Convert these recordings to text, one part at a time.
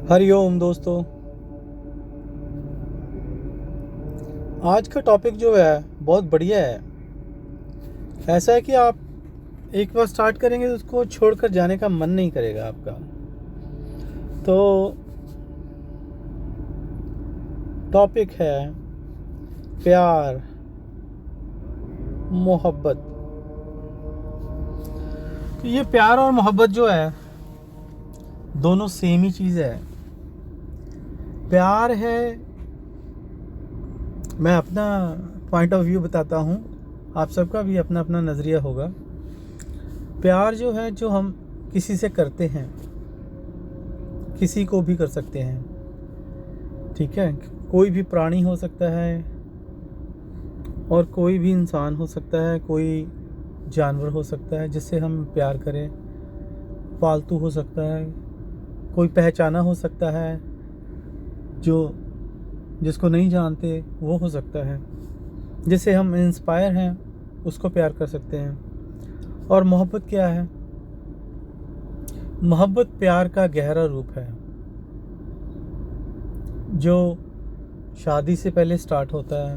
हरिओम दोस्तों। आज का टॉपिक जो है बहुत बढ़िया है। ऐसा है कि आप एक बार स्टार्ट करेंगे तो उसको छोड़कर जाने का मन नहीं करेगा आपका। तो टॉपिक है प्यार, मोहब्बत। तो ये प्यार और मोहब्बत जो है दोनों सेम ही चीज़ है। प्यार है, मैं अपना पॉइंट ऑफ व्यू बताता हूँ, आप सबका भी अपना अपना नज़रिया होगा। प्यार जो है, जो हम किसी से करते हैं, किसी को भी कर सकते हैं, ठीक है। कोई भी प्राणी हो सकता है और कोई भी इंसान हो सकता है, कोई जानवर हो सकता है जिससे हम प्यार करें। पालतू हो सकता है, कोई पहचाना हो सकता है, जो जिसको नहीं जानते वो हो सकता है, जिससे हम इंस्पायर हैं उसको प्यार कर सकते हैं। और मोहब्बत क्या है? मोहब्बत प्यार का गहरा रूप है जो शादी से पहले स्टार्ट होता है।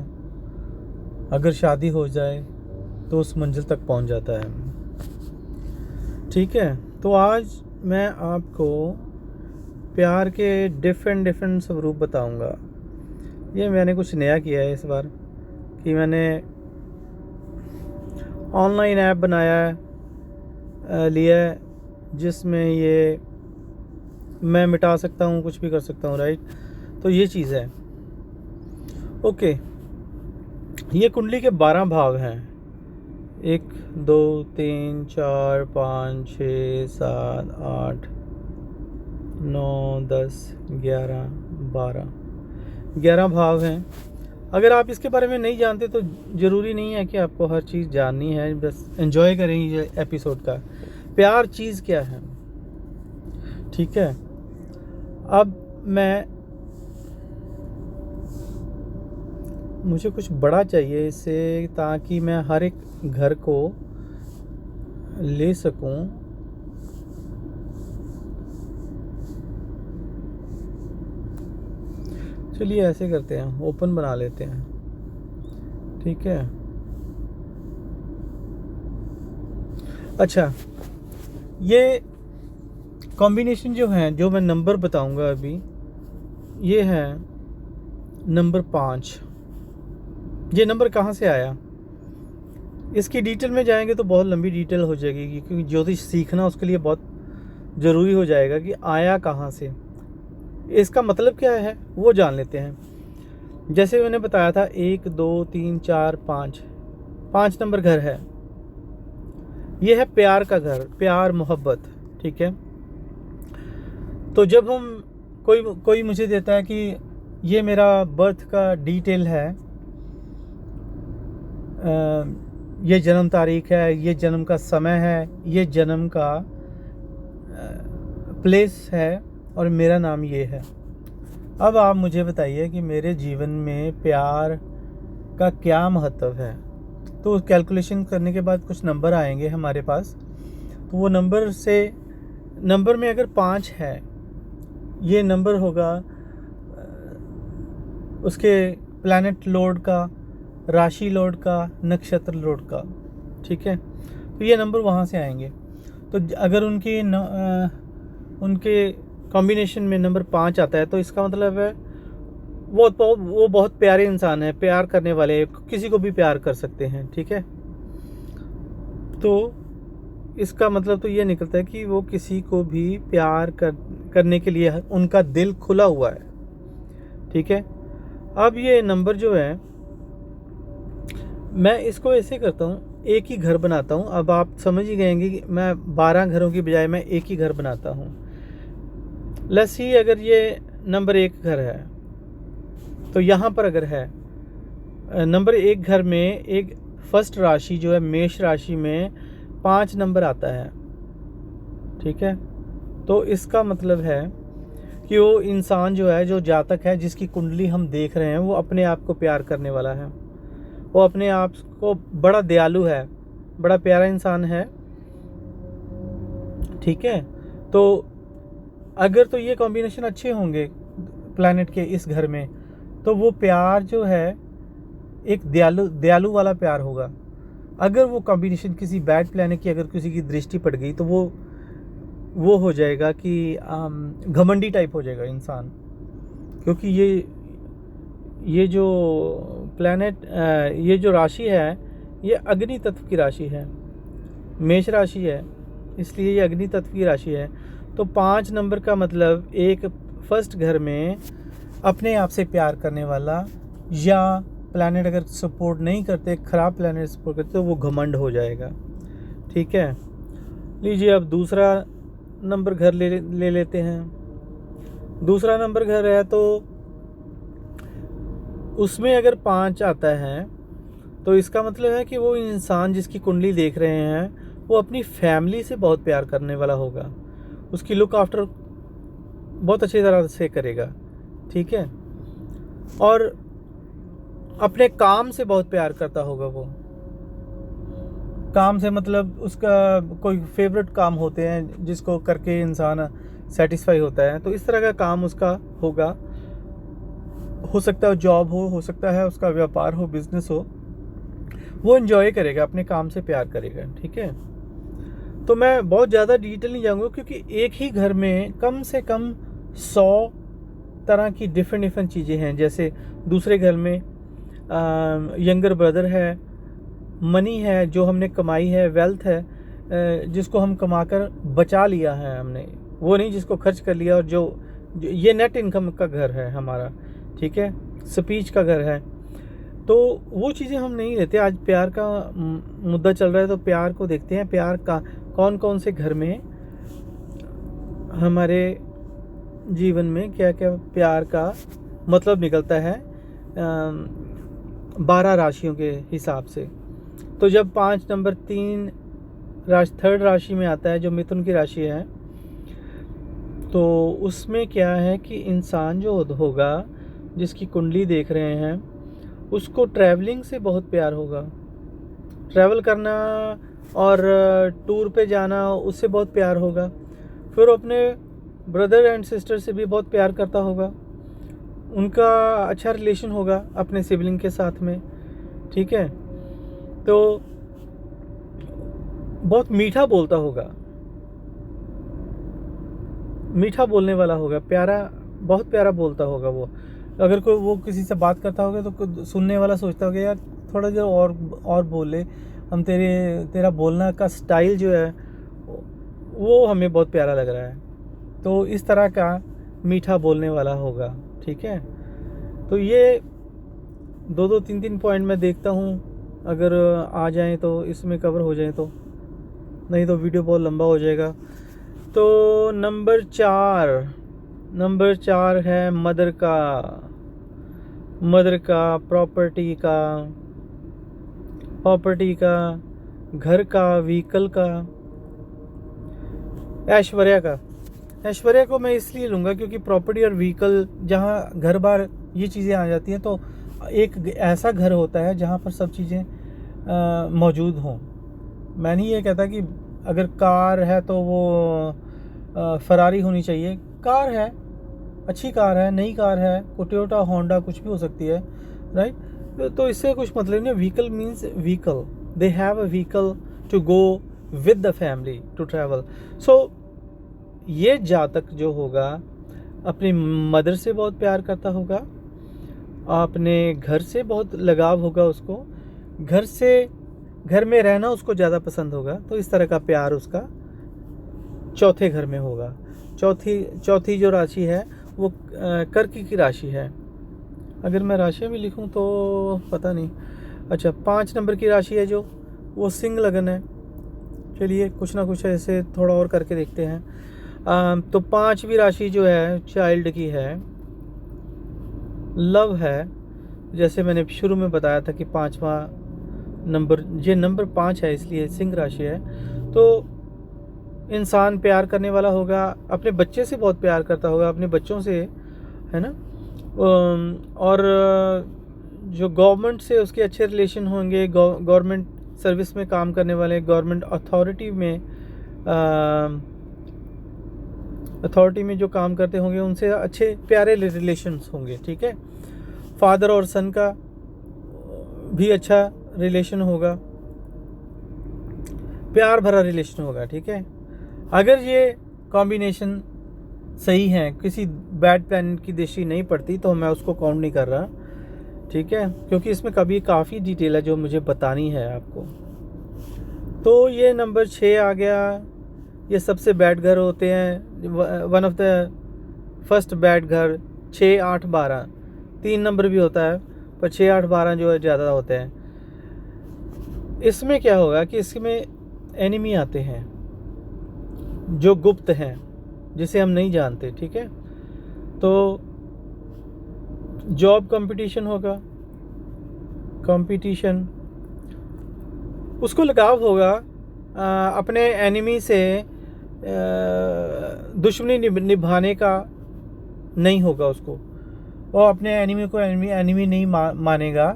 अगर शादी हो जाए तो उस मंजिल तक पहुंच जाता है, ठीक है। तो आज मैं आपको प्यार के डिफरेंट स्वरूप बताऊंगा। ये मैंने कुछ नया किया है इस बार कि मैंने ऑनलाइन ऐप लिया है जिसमें ये मैं मिटा सकता हूँ, कुछ भी कर सकता हूँ, राइट। तो ये चीज़ है, ओके। ये कुंडली के 12 भाग हैं। 1 2 3 4 5 6 7 8 9 10 11 12 भाग हैं। अगर आप इसके बारे में नहीं जानते तो ज़रूरी नहीं है कि आपको हर चीज़ जाननी है, बस एंजॉय करेंगे ये एपिसोड का। प्यार चीज़ क्या है, ठीक है। अब मुझे कुछ बड़ा चाहिए इससे, ताकि मैं हर एक घर को ले सकूं। चलिए ऐसे करते हैं, ओपन बना लेते हैं, ठीक है। अच्छा, ये कॉम्बिनेशन जो है, जो मैं नंबर बताऊंगा अभी, ये है नंबर 5। ये नंबर कहाँ से आया, इसकी डिटेल में जाएंगे तो बहुत लंबी डिटेल हो जाएगी, क्योंकि ज्योतिष सीखना उसके लिए बहुत ज़रूरी हो जाएगा कि आया कहाँ से, इसका मतलब क्या है वो जान लेते हैं। जैसे मैंने बताया था 1 2 3 4 5 नंबर घर है। ये है प्यार का घर, प्यार मोहब्बत, ठीक है। तो जब हम कोई मुझे देता है कि ये मेरा बर्थ का डिटेल है, ये जन्म तारीख है, ये जन्म का समय है, ये जन्म का प्लेस है और मेरा नाम ये है। अब आप मुझे बताइए कि मेरे जीवन में प्यार का क्या महत्व है। तो कैलकुलेशन करने के बाद कुछ नंबर आएंगे हमारे पास। तो वो नंबर में अगर 5 है, ये नंबर होगा उसके प्लैनेट लॉर्ड का, राशि लॉर्ड का, नक्षत्र लॉर्ड का, ठीक है। तो ये नंबर वहाँ से आएंगे। तो अगर उनके कॉम्बिनेशन में नंबर 5 आता है तो इसका मतलब है वो बहुत प्यारे इंसान है, प्यार करने वाले, किसी को भी प्यार कर सकते हैं, ठीक है। तो इसका मतलब तो ये निकलता है कि वो किसी को भी प्यार करने के लिए उनका दिल खुला हुआ है, ठीक है। अब ये नंबर जो है, मैं इसको ऐसे करता हूँ, एक ही घर बनाता हूँ। अब आप समझ ही गएंगे कि मैं 12 घरों की बजाय मैं एक ही घर बनाता हूँ। लेट्स सी, अगर ये नंबर 1 घर है तो यहाँ पर अगर है नंबर 1 घर में एक फर्स्ट राशि जो है मेष राशि में 5 नंबर आता है, ठीक है। तो इसका मतलब है कि वो इंसान जो है, जो जातक है, जिसकी कुंडली हम देख रहे हैं, वो अपने आप को प्यार करने वाला है। वो अपने आप को बड़ा दयालु है, बड़ा प्यारा इंसान है, ठीक है। तो अगर तो ये कॉम्बिनेशन अच्छे होंगे प्लैनेट के इस घर में, तो वो प्यार जो है एक दयालु वाला प्यार होगा। अगर वो कॉम्बिनेशन किसी बैड प्लैनेट की अगर किसी की दृष्टि पड़ गई तो वो हो जाएगा कि घमंडी टाइप हो जाएगा इंसान। क्योंकि ये जो प्लैनेट, ये जो राशि है ये अग्नि तत्व की राशि है, मेष राशि है, इसलिए ये अग्नि तत्व की राशि है। तो 5 नंबर का मतलब एक फर्स्ट घर में अपने आप से प्यार करने वाला, या प्लैनेट अगर सपोर्ट नहीं करते, खराब प्लैनेट सपोर्ट करते, तो वो घमंड हो जाएगा। ठीक है, लीजिए अब दूसरा नंबर घर ले लेते हैं। दूसरा नंबर घर है तो उसमें अगर 5 आता है तो इसका मतलब है कि वो इंसान जिसकी कुंडली देख रहे हैं वो अपनी फैमिली से बहुत प्यार करने वाला होगा, उसकी लुक आफ्टर बहुत अच्छी तरह से करेगा। ठीक है, और अपने काम से बहुत प्यार करता होगा। वो काम से मतलब उसका कोई फेवरेट काम होते हैं जिसको करके इंसान सेटिस्फाई होता है, तो इस तरह का काम उसका होगा। हो सकता है जॉब हो सकता है उसका व्यापार हो, बिजनेस हो, वो एंजॉय करेगा, अपने काम से प्यार करेगा। ठीक है, तो मैं बहुत ज़्यादा डिटेल नहीं जाऊँगा क्योंकि एक ही घर में कम से कम 100 तरह की डिफरेंट चीज़ें हैं। जैसे दूसरे घर में यंगर ब्रदर है, मनी है जो हमने कमाई है, वेल्थ है जिसको हम कमाकर बचा लिया है हमने, वो नहीं जिसको खर्च कर लिया, और जो ये नेट इनकम का घर है हमारा। ठीक है, स्पीच का घर है, तो वो चीज़ें हम नहीं लेते। आज प्यार का मुद्दा चल रहा है तो प्यार को देखते हैं। प्यार का कौन कौन से घर में हमारे जीवन में क्या क्या प्यार का मतलब निकलता है 12 राशियों के हिसाब से। तो जब 5 नंबर 3 राशि में आता है जो मिथुन की राशि है, तो उसमें क्या है कि इंसान जो होगा जिसकी कुंडली देख रहे हैं उसको ट्रैवलिंग से बहुत प्यार होगा। ट्रैवल करना और टूर पे जाना उससे बहुत प्यार होगा। फिर अपने ब्रदर एंड सिस्टर से भी बहुत प्यार करता होगा, उनका अच्छा रिलेशन होगा अपने सिबलिंग के साथ में। ठीक है, तो बहुत मीठा बोलता होगा, मीठा बोलने वाला होगा, प्यारा, बहुत प्यारा बोलता होगा वो। अगर कोई वो किसी से बात करता होगा तो सुनने वाला सोचता होगा यार थोड़ा देर और बोले, हम तेरा बोलना का स्टाइल जो है वो हमें बहुत प्यारा लग रहा है। तो इस तरह का मीठा बोलने वाला होगा। ठीक है, तो ये 2-2, 3-3 पॉइंट मैं देखता हूँ, अगर आ जाएं तो इसमें कवर हो जाएं, तो नहीं तो वीडियो बहुत लंबा हो जाएगा। तो नंबर 4 है मदर का, प्रॉपर्टी का, घर का, व्हीकल का, ऐश्वर्या को मैं इसलिए लूँगा क्योंकि प्रॉपर्टी और व्हीकल, जहाँ घर बार ये चीज़ें आ जाती हैं, तो एक ऐसा घर होता है जहाँ पर सब चीज़ें मौजूद हों। मैं नहीं ये कहता कि अगर कार है तो वो फरारी होनी चाहिए। कार है, अच्छी कार है, नई कार है, टोयोटा, होंडा, कुछ भी हो सकती है, राइट। तो इससे कुछ मतलब नहीं। Vehicle means vehicle, they have a vehicle to go with the family to travel. So ये जातक जो होगा अपनी मदर से बहुत प्यार करता होगा, अपने घर से बहुत लगाव होगा, उसको घर में रहना उसको ज़्यादा पसंद होगा। तो इस तरह का प्यार उसका चौथे घर में होगा। चौथी जो राशि है वो कर्क की राशि है। अगर मैं राशियाँ भी लिखूं तो पता नहीं। अच्छा, 5 नंबर की राशि है जो, वो सिंह लगन है। चलिए कुछ ना कुछ ऐसे थोड़ा और करके देखते हैं। तो 5वीं राशि जो है चाइल्ड की है, लव है। जैसे मैंने शुरू में बताया था कि 5वां नंबर, ये नंबर 5 है इसलिए सिंह राशि है। तो इंसान प्यार करने वाला होगा, अपने बच्चे से बहुत प्यार करता होगा, अपने बच्चों से, है ना। और जो गवर्नमेंट से उसके अच्छे रिलेशन होंगे, गवर्नमेंट सर्विस में काम करने वाले, गवर्नमेंट अथॉरिटी में अथॉरिटी में जो काम करते होंगे उनसे अच्छे प्यारे रिलेशंस होंगे, ठीक है। फादर और सन का भी अच्छा रिलेशन होगा, प्यार भरा रिलेशन होगा, ठीक है। अगर ये कॉम्बिनेशन सही है, किसी बैड प्लैनेट की दृष्टि नहीं पड़ती, तो मैं उसको काउंट नहीं कर रहा, ठीक है, क्योंकि इसमें काफ़ी डिटेल है जो मुझे बतानी है आपको। तो ये नंबर 6 आ गया। ये सबसे बैड घर होते हैं, one of the first bad घर। 6, 8, 12 3 नंबर भी होता है, पर 6, 8, 12 जो है ज़्यादा होते हैं। इसमें क्या होगा कि इसमें एनिमी आते हैं जो गुप्त हैं, जिसे हम नहीं जानते, ठीक है। तो जॉब कंपटीशन होगा, कंपटीशन, उसको लगाव होगा अपने एनिमी से, दुश्मनी निभाने का नहीं होगा उसको, और अपने एनिमी को एनिमी नहीं मानेगा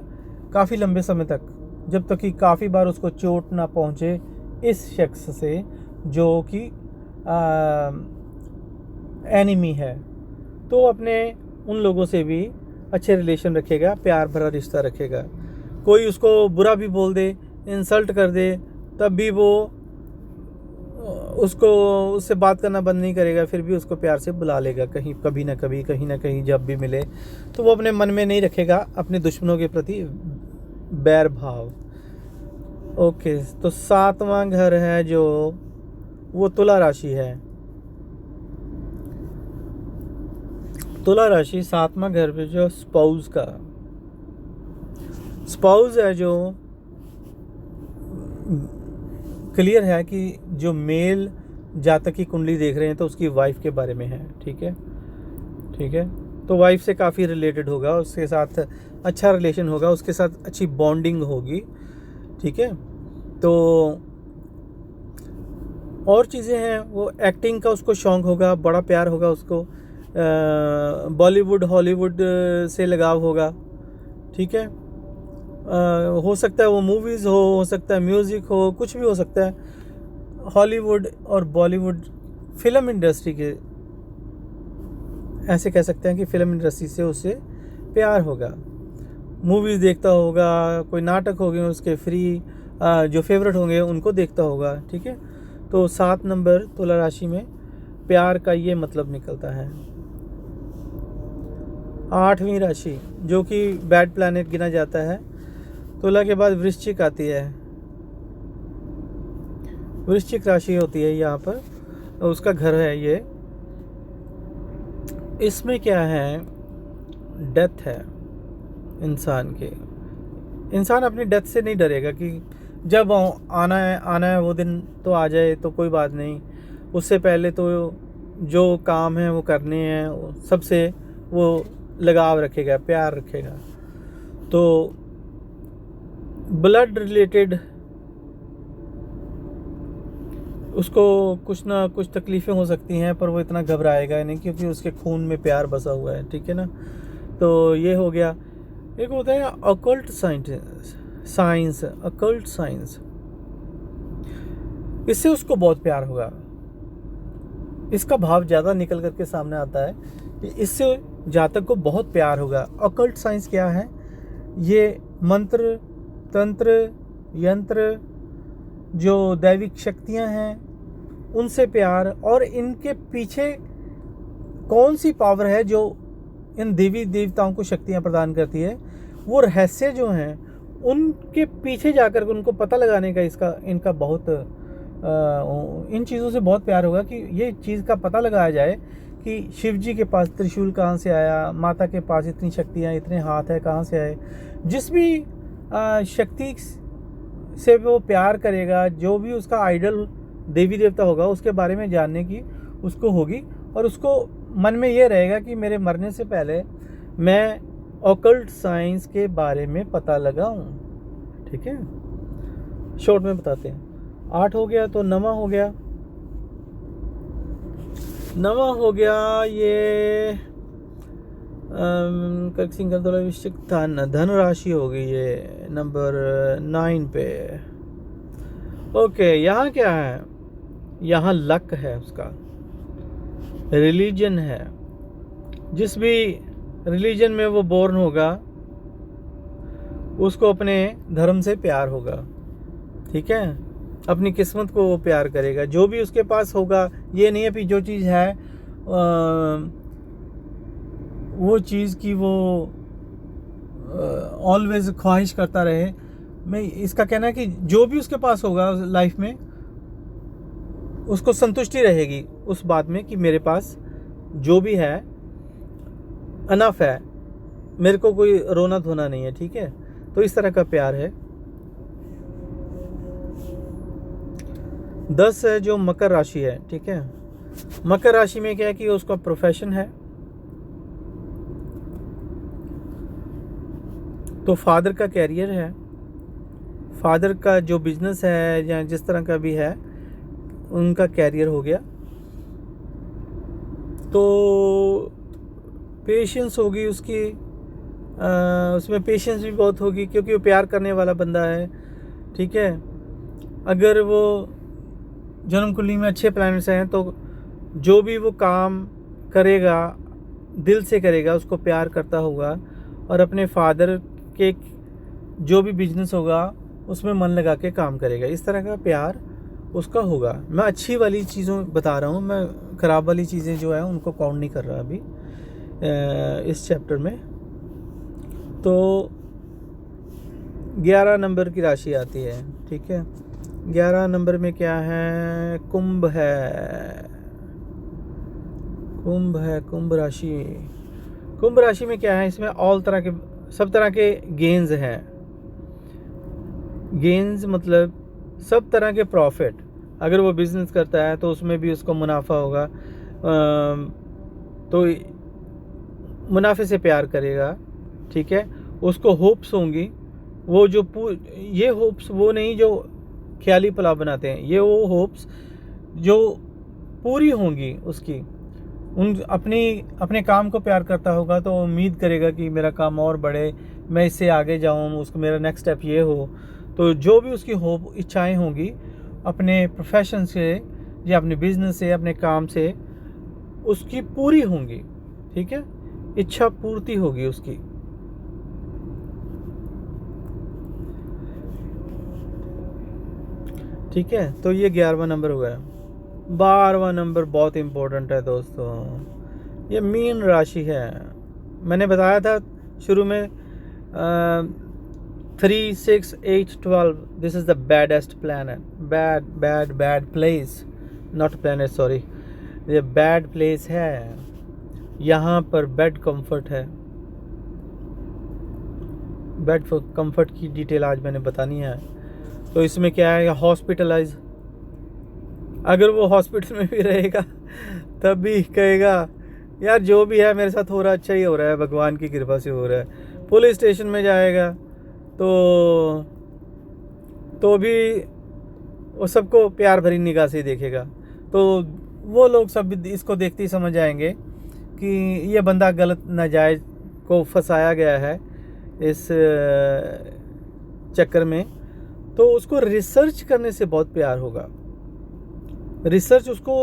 काफ़ी लंबे समय तक, जब तक कि काफ़ी बार उसको चोट ना पहुँचे इस शख्स से जो कि एनिमी है। तो अपने उन लोगों से भी अच्छे रिलेशन रखेगा, प्यार भरा रिश्ता रखेगा। कोई उसको बुरा भी बोल दे, इंसल्ट कर दे, तब भी वो उससे बात करना बंद नहीं करेगा, फिर भी उसको प्यार से बुला लेगा कभी ना कभी, कहीं ना कहीं जब भी मिले। तो वो अपने मन में नहीं रखेगा अपने दुश्मनों के प्रति बैर भाव। ओके, तो 7वां घर है जो वो तुला राशि है। तुला राशि 7वां घर पे जो स्पाउस है, जो क्लियर है कि जो मेल जातक की कुंडली देख रहे हैं तो उसकी वाइफ के बारे में है, ठीक है। तो वाइफ से काफ़ी रिलेटेड होगा, उसके साथ अच्छा रिलेशन होगा, उसके साथ अच्छी बॉन्डिंग होगी, ठीक है। तो और चीज़ें हैं, वो एक्टिंग का उसको शौक़ होगा, बड़ा प्यार होगा उसको, बॉलीवुड हॉलीवुड से लगाव होगा, ठीक है। हो सकता है वो मूवीज़ हो सकता है म्यूज़िक हो, कुछ भी हो सकता है। हॉलीवुड और बॉलीवुड फिल्म इंडस्ट्री के, ऐसे कह सकते हैं कि फिल्म इंडस्ट्री से उसे प्यार होगा। मूवीज़ देखता होगा, कोई नाटक हो गए उसके फ्री जो फेवरेट होंगे उनको देखता होगा, ठीक है। तो 7 नंबर तुला राशि में प्यार का ये मतलब निकलता है। 8वीं राशि जो कि बैड प्लैनेट गिना जाता है, तुला के बाद वृश्चिक आती है। वृश्चिक राशि होती है यहाँ पर, उसका घर है ये। इसमें क्या है, डेथ है इंसान के। इंसान अपनी डेथ से नहीं डरेगा कि जब आना है वो दिन तो आ जाए तो कोई बात नहीं, उससे पहले तो जो काम है वो करने हैं, सबसे वो लगाव रखेगा, प्यार रखेगा। तो ब्लड रिलेटेड उसको कुछ ना कुछ तकलीफ़ें हो सकती हैं, पर वो इतना घबराएगा नहीं क्योंकि उसके खून में प्यार बसा हुआ है, ठीक है ना। तो ये हो गया। एक होता है अकल्ट साइंस, अकल्ट साइंस, इससे उसको बहुत प्यार होगा। इसका भाव ज़्यादा निकल करके सामने आता है कि इससे जातक को बहुत प्यार होगा। अकल्ट साइंस क्या है, ये मंत्र तंत्र यंत्र जो दैविक शक्तियां हैं उनसे प्यार, और इनके पीछे कौन सी पावर है जो इन देवी देवताओं को शक्तियां प्रदान करती है, वो रहस्य जो हैं उनके पीछे जाकर उनको पता लगाने का इनका बहुत इन चीज़ों से बहुत प्यार होगा कि ये चीज़ का पता लगाया जाए कि शिव जी के पास त्रिशूल कहाँ से आया, माता के पास इतनी शक्तियाँ, इतने हाथ है, कहाँ से आए। जिस भी शक्ति से वो प्यार करेगा, जो भी उसका आइडल देवी देवता होगा, उसके बारे में जानने की उसको होगी, और उसको मन में ये रहेगा कि मेरे मरने से पहले मैं ऑकल्ट साइंस के बारे में पता लगाऊं, ठीक है। शॉर्ट में बताते हैं। 8 हो गया, तो 9वां हो गया। 9वां हो गया ये धन राशि हो गई ये नंबर 9 पे। ओके, यहाँ क्या है, यहाँ लक है उसका। रिलीजन है, जिस भी रिलीजन में वो बोर्न होगा उसको अपने धर्म से प्यार होगा, ठीक है, अपनी किस्मत को वो प्यार करेगा, जो भी उसके पास होगा। ये नहीं है कि जो चीज़ है वो चीज़ की वो ऑलवेज ख्वाहिश करता रहे। मैं इसका कहना है कि जो भी उसके पास होगा लाइफ में उसको संतुष्टि रहेगी उस बात में कि मेरे पास जो भी है अनफ है, मेरे को कोई रोना धोना नहीं है, ठीक है। तो इस तरह का प्यार है। 10 है जो मकर राशि है, ठीक है। मकर राशि में क्या है कि उसका प्रोफेशन है, तो फादर का कैरियर है, फादर का जो बिजनेस है या जिस तरह का भी है उनका कैरियर हो गया। तो पेशेंस होगी उसकी, उसमें पेशेंस भी बहुत होगी क्योंकि वो प्यार करने वाला बंदा है, ठीक है। अगर वो जन्म कुंडली में अच्छे प्लैनेट्स हैं तो जो भी वो काम करेगा दिल से करेगा, उसको प्यार करता होगा और अपने फादर के जो भी बिजनेस होगा उसमें मन लगा के काम करेगा। इस तरह का प्यार उसका होगा। मैं अच्छी वाली चीज़ों बता रहा हूँ, मैं ख़राब वाली चीज़ें जो है उनको काउंट नहीं कर रहा अभी इस चैप्टर में। तो 11 नंबर की राशि आती है, ठीक है। 11 नंबर में क्या है? कुंभ है, कुंभ राशि। कुंभ राशि में क्या है? इसमें ऑल तरह के सब तरह के गेन्स हैं। गेन्स मतलब सब तरह के प्रॉफिट। अगर वो बिजनेस करता है तो उसमें भी उसको मुनाफा होगा, तो मुनाफे से प्यार करेगा, ठीक है। उसको होप्स होंगी, वो जो ये होप्स वो नहीं जो ख्याली पुलाव बनाते हैं, ये वो होप्स जो पूरी होंगी उसकी। उन अपने काम को प्यार करता होगा तो उम्मीद करेगा कि मेरा काम और बढ़े, मैं इससे आगे जाऊँ, उसको मेरा नेक्स्ट स्टेप ये हो। तो जो भी उसकी होप इच्छाएं होंगी अपने प्रोफेशन से या अपने बिजनेस से, अपने काम से, उसकी पूरी होंगी, ठीक है। इच्छा पूर्ति होगी उसकी। ठीक है, तो ये 11वां नंबर हो गया। 12वां नंबर बहुत इम्पोर्टेंट है दोस्तों, ये मीन राशि है। मैंने बताया था शुरू में 3, 6, 8, 12 this is the baddest planet, bad place, not planet, sorry, ये बैड प्लेस है। यहाँ पर बेड कंफर्ट है। बेड कंफर्ट की डिटेल आज मैंने बतानी है। तो इसमें क्या है? हॉस्पिटलाइज, अगर वो हॉस्पिटल में भी रहेगा तब भी कहेगा यार जो भी है मेरे साथ हो रहा अच्छा ही हो रहा है, भगवान की कृपा से हो रहा है। पुलिस स्टेशन में जाएगा तो भी वो सबको प्यार भरी निगाह से देखेगा। तो वो लोग सब इसको देखते ही समझ आएंगे कि ये बंदा गलत नाजायज़ को फंसाया गया है इस चक्कर में। तो उसको रिसर्च करने से बहुत प्यार होगा। रिसर्च, उसको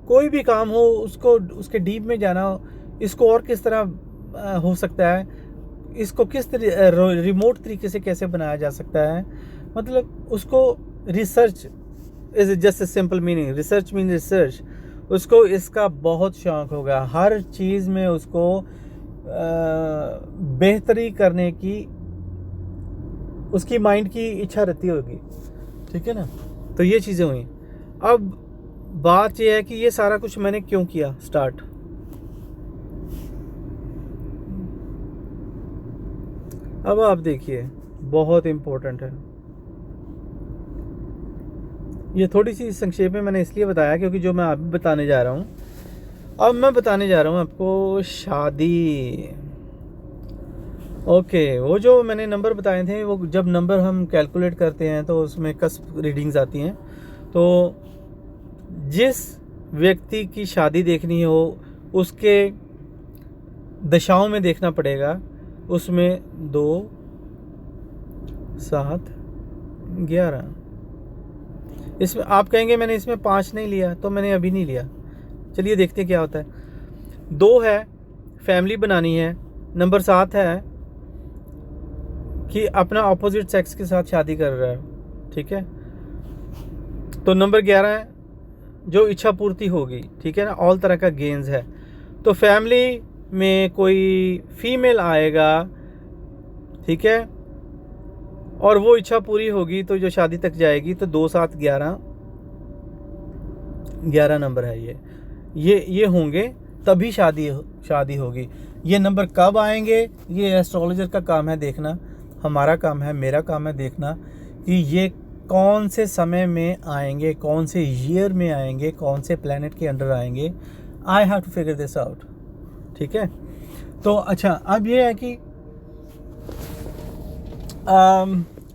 कोई भी काम हो उसको उसके डीप में जाना हो, इसको और किस तरह हो सकता है, इसको किस रिमोट तरीके से कैसे बनाया जा सकता है, मतलब उसको research is just a simple meaning, research mean research. उसको इसका बहुत शौक़ होगा, हर चीज़ में उसको बेहतरी करने की उसकी माइंड की इच्छा रहती होगी, ठीक है ना। तो ये चीज़ें हुई। अब बात यह है कि ये सारा कुछ मैंने क्यों किया स्टार्ट। अब आप देखिए, बहुत इम्पोर्टेंट है ये। थोड़ी सी संक्षेप में मैंने इसलिए बताया क्योंकि जो मैं अभी बताने जा रहा हूँ, अब मैं बताने जा रहा हूँ आपको शादी। ओके, वो जो मैंने नंबर बताए थे, वो जब नंबर हम कैलकुलेट करते हैं तो उसमें कस्प रीडिंग्स आती हैं। तो जिस व्यक्ति की शादी देखनी हो उसके दशाओं में देखना पड़ेगा। उसमें 2, 7, 11, इसमें आप कहेंगे मैंने इसमें 5 नहीं लिया, तो मैंने अभी नहीं लिया, चलिए देखते हैं क्या होता है। 2 है फैमिली बनानी है, नंबर 7 है कि अपना ऑपोजिट सेक्स के साथ शादी कर रहा है, ठीक है। तो नंबर 11 है जो इच्छा पूर्ति होगी, ठीक है ना, ऑल तरह का गेन्स है। तो फैमिली में कोई फीमेल आएगा, ठीक है, और वो इच्छा पूरी होगी तो जो शादी तक जाएगी। तो 2 7 11 11 नंबर है ये होंगे तभी शादी होगी। ये नंबर कब आएंगे ये एस्ट्रोलॉजर का काम है देखना, हमारा काम है, मेरा काम है देखना कि ये कौन से समय में आएंगे, कौन से ईयर में आएंगे, कौन से प्लैनेट के अंडर आएंगे। I have to figure this out, ठीक है। तो अच्छा, अब ये है कि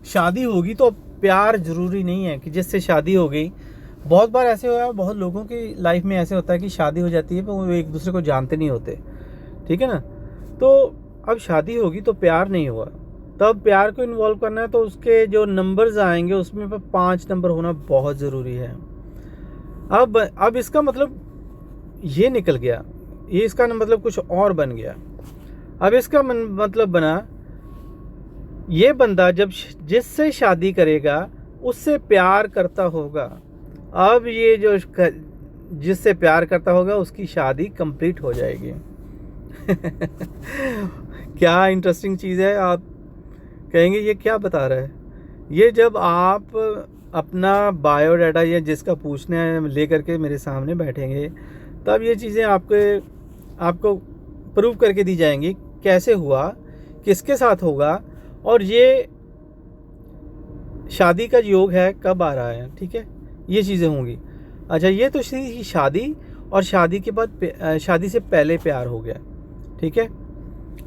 शादी होगी तो प्यार ज़रूरी नहीं है कि जिससे शादी हो गई। बहुत बार ऐसे हुआ है, बहुत लोगों की लाइफ में ऐसे होता है कि शादी हो जाती है पर वो एक दूसरे को जानते नहीं होते, ठीक है ना। तो अब शादी होगी तो प्यार नहीं हुआ, तब प्यार को इन्वॉल्व करना है तो उसके जो नंबर्स आएंगे उसमें पर 5 नंबर होना बहुत ज़रूरी है। अब इसका मतलब ये निकल गया, ये इसका मतलब कुछ और बन गया। अब इसका मतलब बना ये बंदा जब जिससे शादी करेगा उससे प्यार करता होगा। अब ये जो जिससे प्यार करता होगा उसकी शादी कंप्लीट हो जाएगी। क्या इंटरेस्टिंग चीज़ है। आप कहेंगे ये क्या बता रहा है। ये जब आप अपना बायोडाटा या जिसका पूछना है लेकर के मेरे सामने बैठेंगे तब ये चीज़ें आपको प्रूव करके दी जाएंगी, कैसे हुआ, किसके साथ होगा और ये शादी का योग है कब आ रहा है, ठीक है, ये चीज़ें होंगी। अच्छा, ये तो शादी और शादी के बाद शादी से पहले प्यार हो गया, ठीक है।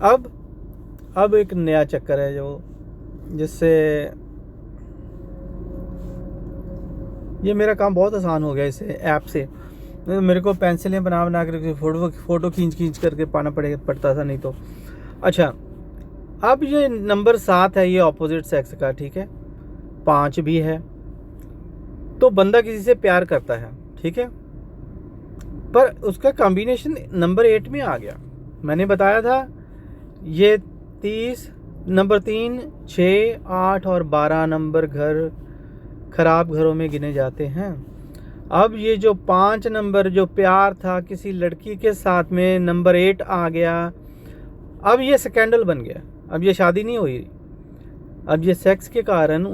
अब एक नया चक्कर है जो जिससे ये मेरा काम बहुत आसान हो गया इस ऐप से। मेरे को पेंसिलें बना कर फ़ोटो खींच करके पाना पड़ता था, नहीं तो। अच्छा, अब ये नंबर 7 है, ये ऑपोजिट सेक्स का, ठीक है। 5 भी है तो बंदा किसी से प्यार करता है, ठीक है, पर उसका कॉम्बिनेशन नंबर 8 में आ गया। मैंने बताया था ये 30 नंबर 3 6 8 और 12 नंबर खराब घरों में गिने जाते हैं। अब ये जो 5 नंबर जो प्यार था किसी लड़की के साथ में, नंबर 8 आ गया। अब ये स्कैंडल बन गया, अब ये शादी नहीं हुई, अब ये सेक्स के कारण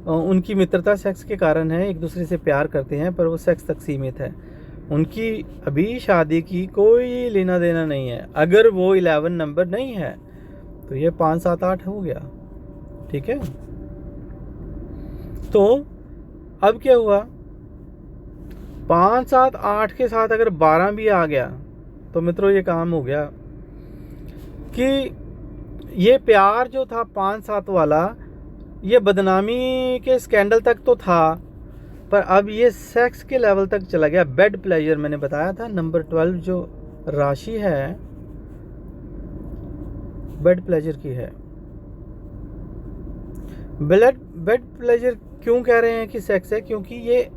उनकी मित्रता सेक्स के कारण है, एक दूसरे से प्यार करते हैं पर वो सेक्स तक सीमित है, उनकी अभी शादी की कोई लेना देना नहीं है। अगर वो 11 नंबर नहीं है तो ये 5 7 8 हो गया, ठीक है। तो अब क्या हुआ, 5 7 8 के साथ अगर 12 भी आ गया तो मित्रों ये काम हो गया कि ये प्यार जो था 5 7 वाला ये बदनामी के स्कैंडल तक तो था, पर अब ये सेक्स के लेवल तक चला गया। बेड प्लेजर, मैंने बताया था नंबर 12 जो राशि है बेड प्लेजर की है। बेड प्लेजर क्यों कह रहे हैं कि सेक्स है, क्योंकि ये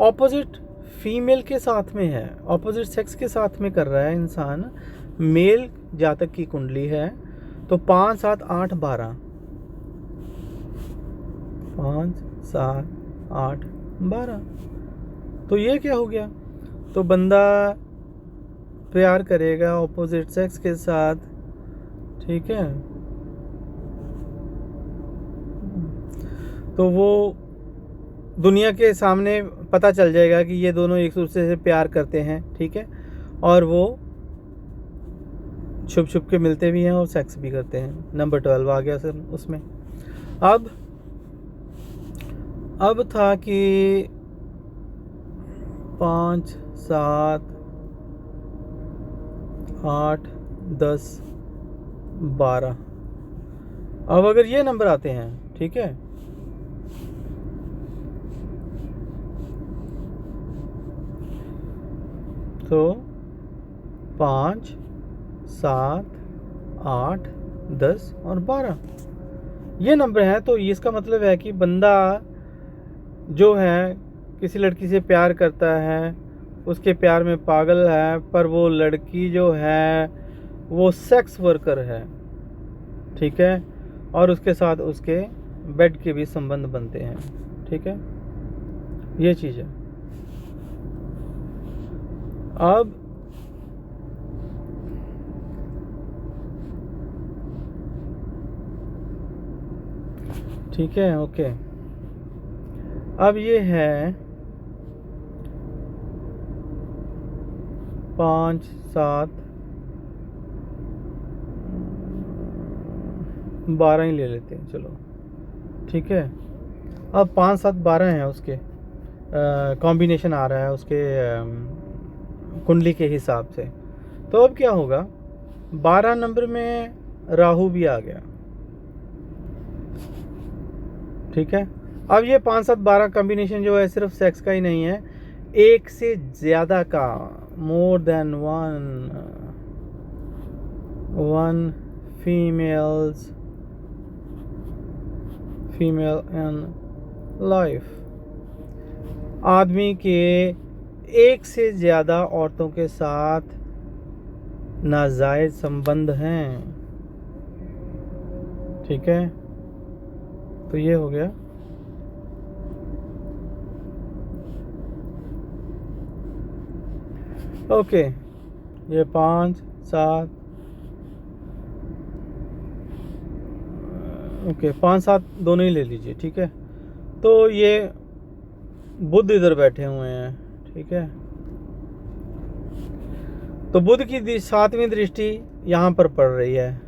ऑपोजिट फीमेल के साथ में है, ऑपोजिट सेक्स के साथ में कर रहा है इंसान। मेल जातक की कुंडली है तो 5 7 8 12 5 7 8 12 तो ये क्या हो गया, तो बंदा प्यार करेगा ऑपोजिट सेक्स के साथ, ठीक है। तो वो दुनिया के सामने पता चल जाएगा कि ये दोनों एक दूसरे से प्यार करते हैं, ठीक है, और वो छुप के मिलते भी हैं और सेक्स भी करते हैं। नंबर 12 आ गया सर उसमें। अब था कि 5 7 8 10 12 अब अगर ये नंबर आते हैं, ठीक है, तो 5 7 8 10 और 12 ये नंबर है। तो इसका मतलब है कि बंदा जो है किसी लड़की से प्यार करता है उसके प्यार में पागल है, पर वो लड़की जो है वो सेक्स वर्कर है, ठीक है, और उसके साथ उसके बेड के भी संबंध बनते हैं, ठीक है, ये चीज़ है। अब ठीक है, ओके। अब ये है 5 7 12 ही ले लेते हैं, चलो ठीक है। अब 5 7 12 हैं उसके कॉम्बिनेशन आ रहा है उसके कुंडली के हिसाब से। तो अब क्या होगा, 12 नंबर में राहु भी आ गया, ठीक है। अब ये 5 7 12 कॉम्बिनेशन जो है सिर्फ सेक्स का ही नहीं है, एक से ज़्यादा का, more than one female in life, आदमी के एक से ज़्यादा औरतों के साथ नाजायज संबंध हैं, ठीक है। तो ये हो गया। ओके, ये 5 7 ओके 5 7 दोनों ही ले लीजिए, ठीक है। तो ये बुध इधर बैठे हुए हैं, ठीक है। तो बुध की 7वीं दृष्टि यहाँ पर पड़ रही है।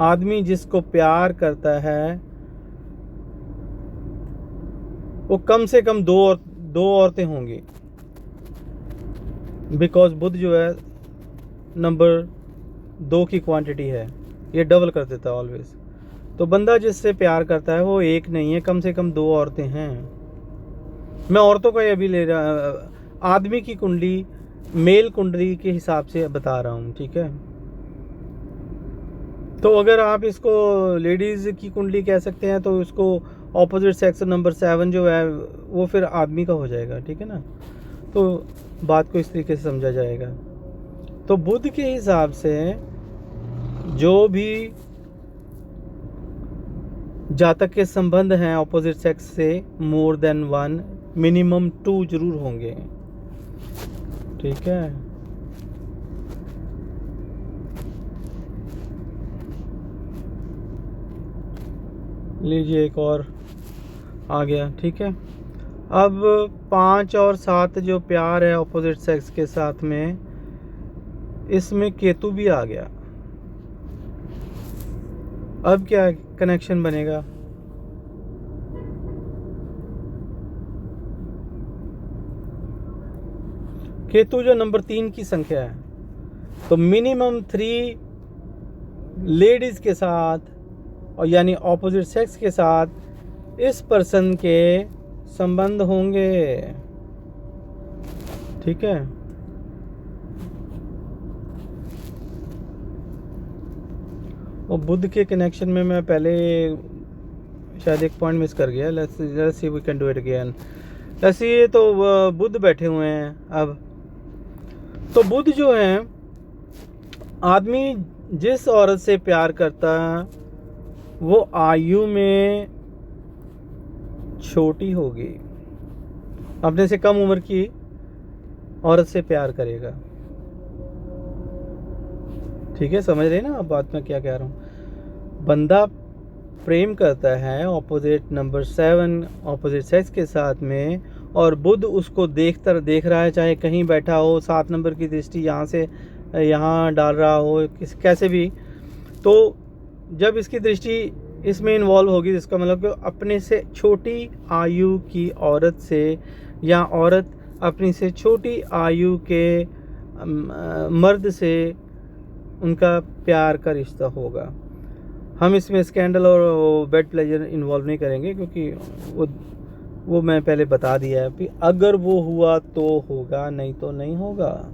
आदमी जिसको प्यार करता है वो कम से कम दो औरतें होंगी, बिकॉज बुध जो है नंबर 2 की क्वांटिटी है, ये डबल कर देता है ऑलवेज। तो बंदा जिससे प्यार करता है वो एक नहीं है, कम से कम 2 औरतें हैं। मैं औरतों का ये भी ले रहा, आदमी की कुंडली मेल कुंडली के हिसाब से बता रहा हूँ, ठीक है। तो अगर आप इसको लेडीज़ की कुंडली कह सकते हैं तो इसको ऑपोजिट सेक्स नंबर 7 जो है वो फिर आदमी का हो जाएगा, ठीक है ना। तो बात को इस तरीके से समझा जाएगा। तो बुध के हिसाब से जो भी जातक के संबंध हैं ऑपोजिट सेक्स से, मोर देन 1 मिनिमम 2 जरूर होंगे, ठीक है। लीजिए एक और आ गया, ठीक है। अब 5 और 7 जो प्यार है ऑपोजिट सेक्स के साथ में, इसमें केतु भी आ गया। अब क्या कनेक्शन बनेगा, केतु जो नंबर 3 की संख्या है, तो मिनिमम 3 लेडीज के साथ और यानी ऑपोजिट सेक्स के साथ इस पर्सन के संबंध होंगे, ठीक है। और बुध के कनेक्शन में मैं पहले शायद एक पॉइंट मिस कर गया, let's see we can do it again. Let's see, तो बुध बैठे हुए हैं। अब तो बुध जो है, आदमी जिस औरत से प्यार करता है वो आयु में छोटी होगी, अपने से कम उम्र की औरत से प्यार करेगा, ठीक है। समझ रहे ना आप बात में क्या कह रहा हूँ। बंदा प्रेम करता है ऑपोजिट नंबर 7 ऑपोजिट सेक्स के साथ में, और बुध उसको देख रहा है, चाहे कहीं बैठा हो, 7 नंबर की दृष्टि यहाँ से यहाँ डाल रहा हो, कैसे भी। तो जब इसकी दृष्टि इसमें इन्वॉल्व होगी, जिसका मतलब कि अपने से छोटी आयु की औरत से, या औरत अपनी से छोटी आयु के मर्द से उनका प्यार का रिश्ता होगा। हम इसमें स्कैंडल और बेड प्लेजर इन्वॉल्व नहीं करेंगे, क्योंकि वो मैं पहले बता दिया है कि अगर वो हुआ तो होगा, नहीं तो नहीं होगा।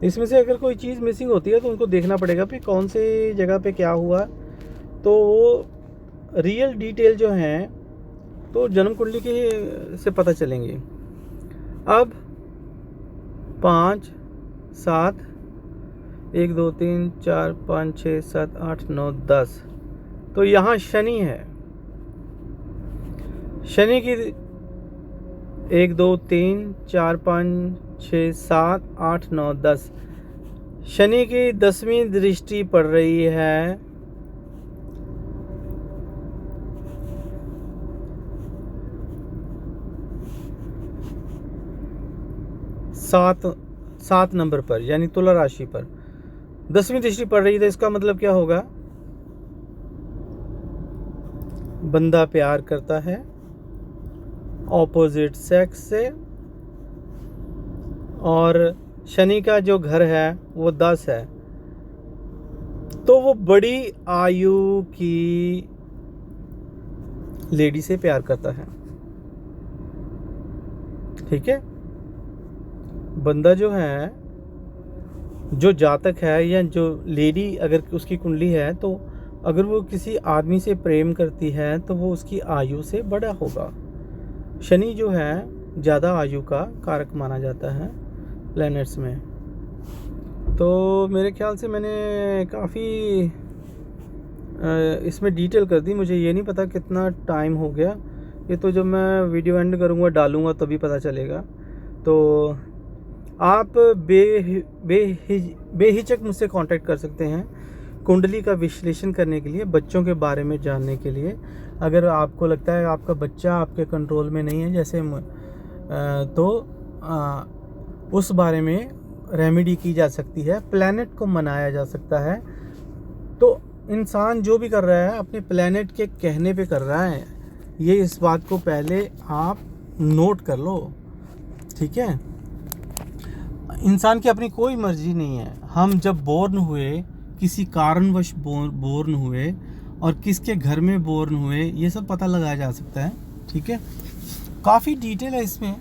इसमें से अगर कोई चीज़ मिसिंग होती है तो उनको देखना पड़ेगा कि कौन सी जगह पे क्या हुआ, तो वो रियल डिटेल जो हैं तो जन्म कुंडली के से पता चलेंगी। अब 5 7 1 2 3 4 5 6 7 8 9 10। तो यहाँ शनि है। शनि की 1 2 3 4 5 6 7 8 9 10, शनि की 10वीं दृष्टि पड़ रही है सात नंबर पर, यानी तुला राशि पर 10वीं दृष्टि पड़ रही है। तो इसका मतलब क्या होगा? बंदा प्यार करता है ऑपोजिट सेक्स से, और शनि का जो घर है वो 10 है, तो वो बड़ी आयु की लेडी से प्यार करता है। ठीक है, बंदा जो है, जो जातक है या जो लेडी अगर उसकी कुंडली है, तो अगर वो किसी आदमी से प्रेम करती है तो वो उसकी आयु से बड़ा होगा। शनि जो है ज़्यादा आयु का कारक माना जाता है प्लैनेट्स में। तो मेरे ख्याल से मैंने काफ़ी इसमें डिटेल कर दी। मुझे ये नहीं पता कितना टाइम हो गया, ये तो जब मैं वीडियो एंड करूँगा डालूँगा तभी पता चलेगा। तो आप बेहिचक मुझसे कांटेक्ट कर सकते हैं कुंडली का विश्लेषण करने के लिए, बच्चों के बारे में जानने के लिए। अगर आपको लगता है आपका बच्चा आपके कंट्रोल में नहीं है जैसे तो उस बारे में रेमेडी की जा सकती है, प्लैनेट को मनाया जा सकता है। तो इंसान जो भी कर रहा है अपने प्लैनेट के कहने पे कर रहा है, ये इस बात को पहले आप नोट कर लो। ठीक है, इंसान की अपनी कोई मर्जी नहीं है। हम जब बोर्न हुए, किसी कारणवश बोर्न हुए और किसके घर में बोर्न हुए, ये सब पता लगाया जा सकता है। ठीक है, काफ़ी डिटेल है इसमें,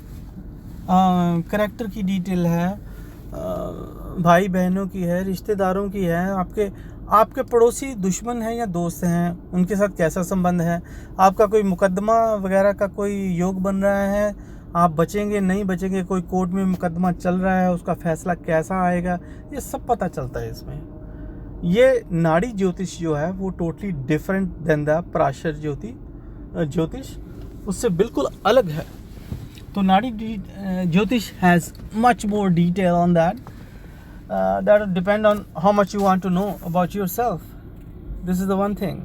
करैक्टर की डिटेल है, भाई बहनों की है, रिश्तेदारों की है, आपके पड़ोसी दुश्मन हैं या दोस्त हैं, उनके साथ कैसा संबंध है, आपका कोई मुकदमा वगैरह का कोई योग बन रहा है, आप बचेंगे नहीं बचेंगे, कोई कोर्ट में मुकदमा चल रहा है उसका फैसला कैसा आएगा, ये सब पता चलता है इसमें। ये नाड़ी ज्योतिष जो है वो totally different than the Parashar ज्योतिष, उससे बिल्कुल अलग है। तो नाड़ी ज्योतिष has much more detail on that depend on how much you want to know about yourself. This is the one thing.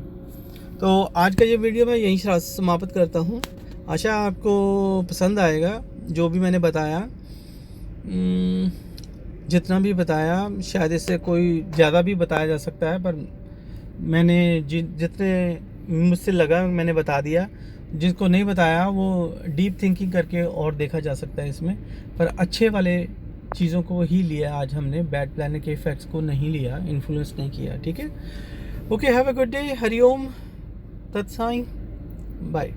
तो आज का ये वीडियो मैं यहीं समाप्त करता हूँ। आशा आपको पसंद आएगा जो भी मैंने बताया। जितना भी बताया शायद इससे कोई ज़्यादा भी बताया जा सकता है, पर मैंने जितने मुझसे लगा मैंने बता दिया। जिसको नहीं बताया वो डीप थिंकिंग करके और देखा जा सकता है इसमें, पर अच्छे वाले चीज़ों को ही लिया आज हमने, बैड प्लैनेट के इफेक्ट्स को नहीं लिया, इन्फ्लुएंस नहीं किया। ठीक है, okay, have a good day, हरिओम तत्साई, बाय।